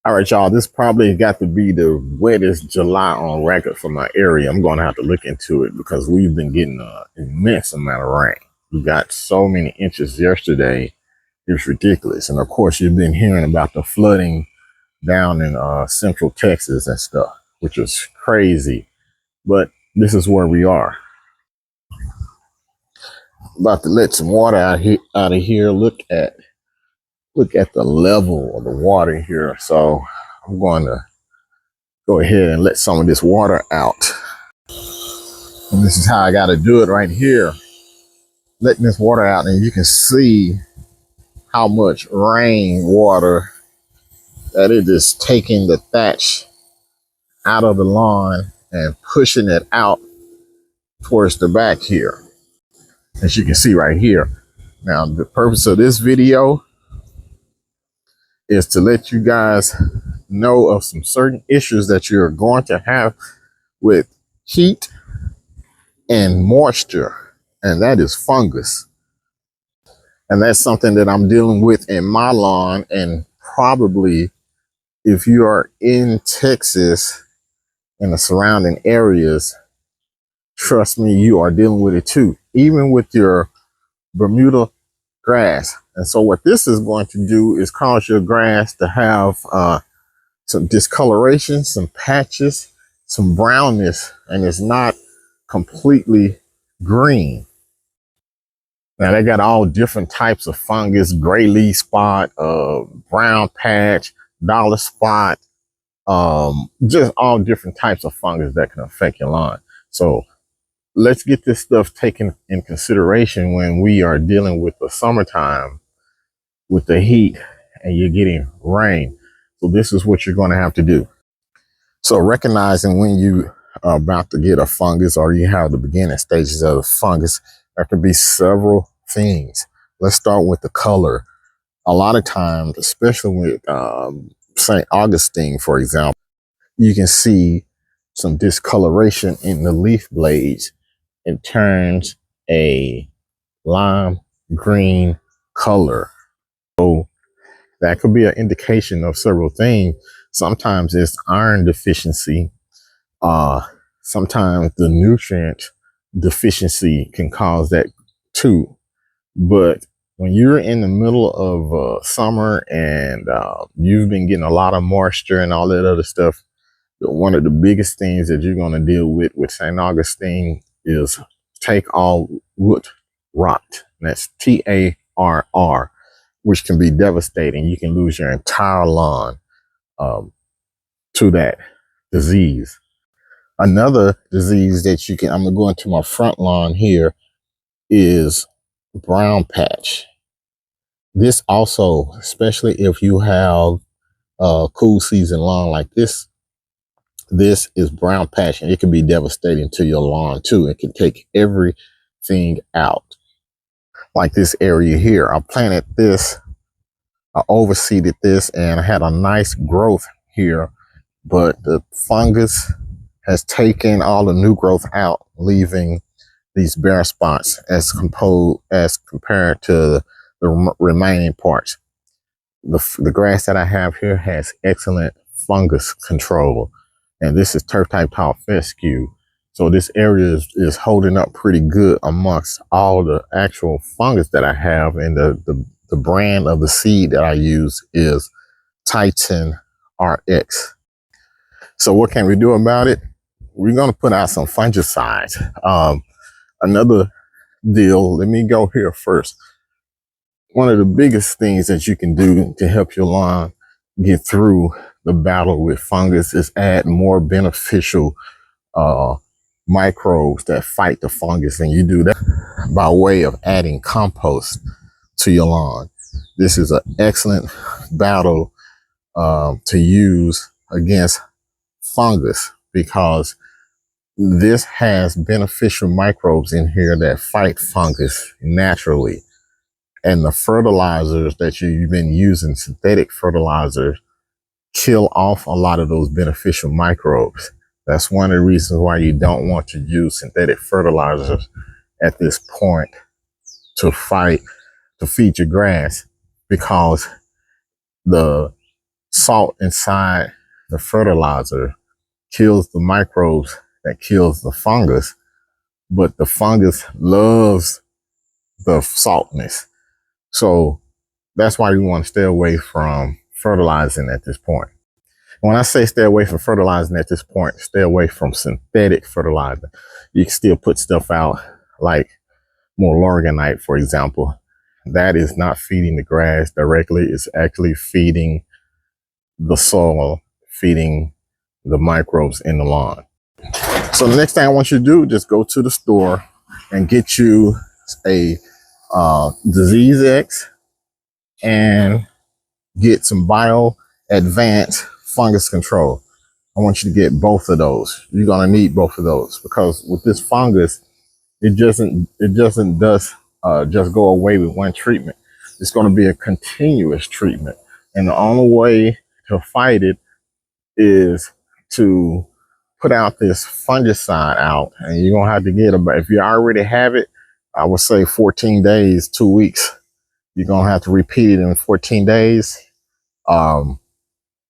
All right, y'all, this probably got to be the wettest July on record for my area. I'm going to have to look into it because we've been getting an immense amount of rain. We got so many inches yesterday. It's ridiculous. And of course, you've been hearing about the flooding down in central Texas and stuff, which is crazy. But this is where we are. About to let some water out of here. Look at the level of the water here. So I'm going to go ahead and let some of this water out. And this is how I got to do it right here. Letting this water out, and you can see how much rain water that it is taking the thatch out of the lawn and pushing it out towards the back here, as you can see right here. Now, the purpose of this video is to let you guys know of some certain issues that you're going to have with heat and moisture, and that is fungus. And that's something that I'm dealing with in my lawn, and probably if you are in Texas and the surrounding areas, trust me, you are dealing with it too, even with your Bermuda grass. And so what this is going to do is cause your grass to have some discoloration, some patches, some brownness, and it's not completely green. Now they got all different types of fungus: gray leaf spot, brown patch, dollar spot, just all different types of fungus that can affect your lawn. So let's get this stuff taken in consideration when we are dealing with the summertime, with the heat, and you're getting rain. So this is what you're going to have to do. So recognizing when you are about to get a fungus, or you have the beginning stages of the fungus, there could be several things. Let's start with the color. A lot of times, especially with St. Augustine, for example, you can see some discoloration in the leaf blades. It turns a lime green color. So that could be an indication of several things. Sometimes it's iron deficiency. Sometimes the nutrient deficiency can cause that too. But when you're in the middle of summer and you've been getting a lot of moisture and all that other stuff, one of the biggest things that you're going to deal with St. Augustine is take all root rot. That's TARR, which can be devastating. You can lose your entire lawn to that disease. Another disease that you can, I'm going to go into my front lawn here, is brown patch. This also, especially if you have a cool season lawn like this is brown patch, and it can be devastating to your lawn too. It can take everything out. Like this area here, I planted this, I overseeded this, and I had a nice growth here, but the fungus has taken all the new growth out, leaving these bare spots as compared to the remaining parts. The grass that I have here has excellent fungus control, and this is turf type tall fescue. So this area is holding up pretty good amongst all the actual fungus that I have, and the brand of the seed that I use is Titan RX. So what can we do about it? We're going to put out some fungicides. Another deal, let me go here first. One of the biggest things that you can do to help your lawn get through the battle with fungus is add more beneficial microbes that fight the fungus. And you do that by way of adding compost to your lawn. This is an excellent battle to use against fungus, because this has beneficial microbes in here that fight fungus naturally. And the fertilizers that you've been using, synthetic fertilizers, kill off a lot of those beneficial microbes. That's one of the reasons why you don't want to use synthetic fertilizers at this point to feed your grass, because the salt inside the fertilizer kills the microbes that kills the fungus, but the fungus loves the saltness. So that's why you want to stay away from fertilizing at this point. When I say stay away from fertilizing at this point, stay away from synthetic fertilizer. You can still put stuff out like more Morlorganite, for example. That is not feeding the grass directly. It's actually feeding the soil, feeding the microbes in the lawn. So the next thing I want you to do, just go to the store and get you a Disease X and get some Bio Advanced Fungus Control. I want you to get both of those. You're gonna need both of those because with this fungus, it doesn't just go away with one treatment. It's going to be a continuous treatment, and the only way to fight it is to put out this fungicide out, and you're gonna have to get about, if you already have it, I would say 14 days, 2 weeks. You're gonna have to repeat it in 14 days.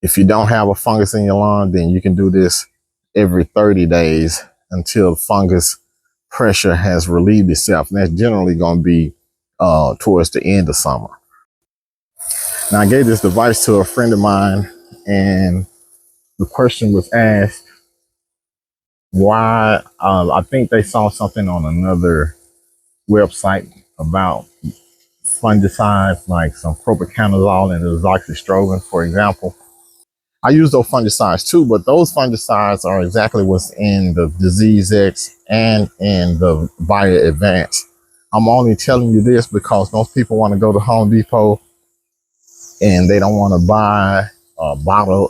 If you don't have a fungus in your lawn, then you can do this every 30 days until fungus pressure has relieved itself. And that's generally going to be towards the end of summer. Now, I gave this device to a friend of mine, and the question was asked why. I think they saw something on another website about fungicides like some propiconazole and azoxystrobin, for example. I use those fungicides too, but those fungicides are exactly what's in the Disease X and in the Bio Advance. I'm only telling you this because most people want to go to Home Depot and they don't want to buy a bottle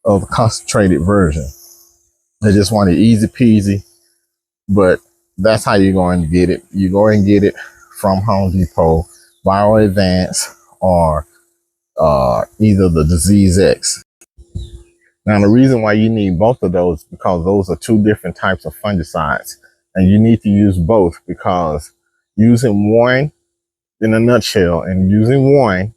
of a concentrated version. They just want it easy peasy, but that's how you're going to get it. You go and get it from Home Depot, Bio Advance, or either the Disease X. Now, the reason why you need both of those is because those are two different types of fungicides, and you need to use both because using one in a nutshell and using one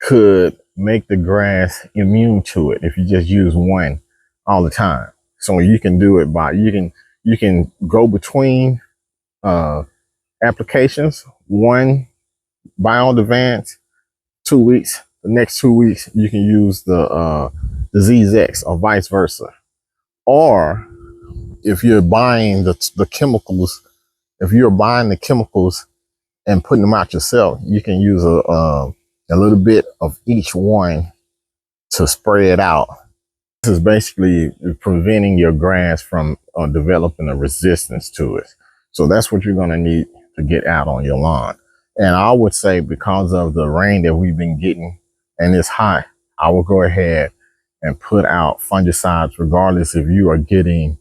could make the grass immune to it if you just use one all the time. So you can do it by, you can go between applications, one Bio Advance, 2 weeks. The next 2 weeks, you can use the Disease X or vice versa. Or if you're buying the chemicals, if you're buying the chemicals and putting them out yourself, you can use a little bit of each one to spray it out. This is basically preventing your grass from developing a resistance to it. So that's what you're going to need to get out on your lawn. And I would say because of the rain that we've been getting and it's hot, I will go ahead and put out fungicides regardless if you are getting,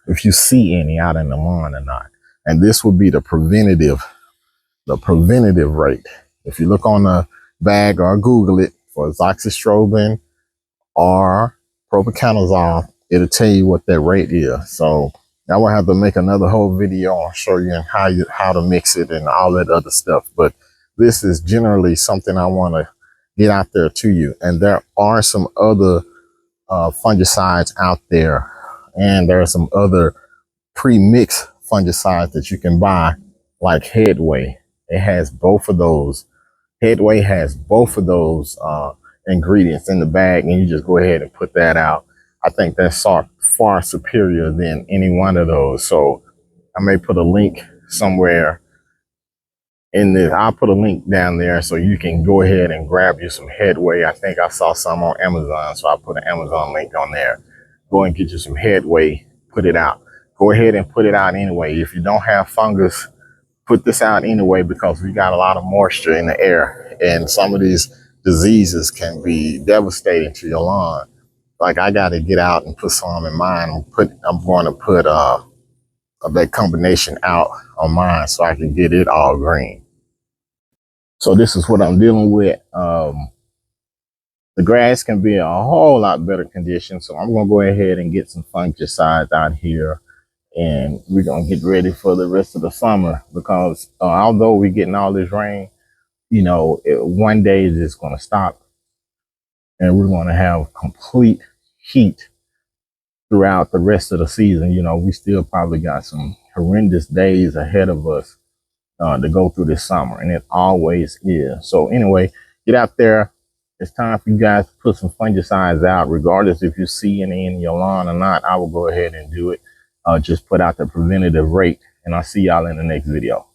if you see any out in the lawn or not. And this would be the preventative rate. If you look on the bag or Google it for azoxystrobin or propiconazole, it'll tell you what that rate is. So I will have to make another whole video and show you how to mix it and all that other stuff. But this is generally something I want to get out there to you. And there are some other fungicides out there, and there are some other pre-mixed fungicides that you can buy, like Headway. It has both of those. Headway has both of those ingredients in the bag, and you just go ahead and put that out. I think that's far superior than any one of those. So I may put a link somewhere in this. I'll put a link down there so you can go ahead and grab you some Headway. I think I saw some on Amazon, so I'll put an Amazon link on there. Go and get you some Headway, put it out. Go ahead and put it out anyway. If you don't have fungus, put this out anyway, because we got a lot of moisture in the air, and some of these diseases can be devastating to your lawn. Like I got to get out and put some in mine. I'm going to put that combination out on mine so I can get it all green. So this is what I'm dealing with. The grass can be a whole lot better condition. So I'm going to go ahead and get some fungicides out here, and we're going to get ready for the rest of the summer, because although we're getting all this rain, you know, one day it's just going to stop and we're going to have complete heat throughout the rest of the season. You know, we still probably got some horrendous days ahead of us to go through this summer, and it always is. So anyway, get out there. It's time for you guys to put some fungicides out, regardless if you see any in your lawn or not. I will go ahead and do it. Just put out the preventative rate, and I'll see y'all in the next video.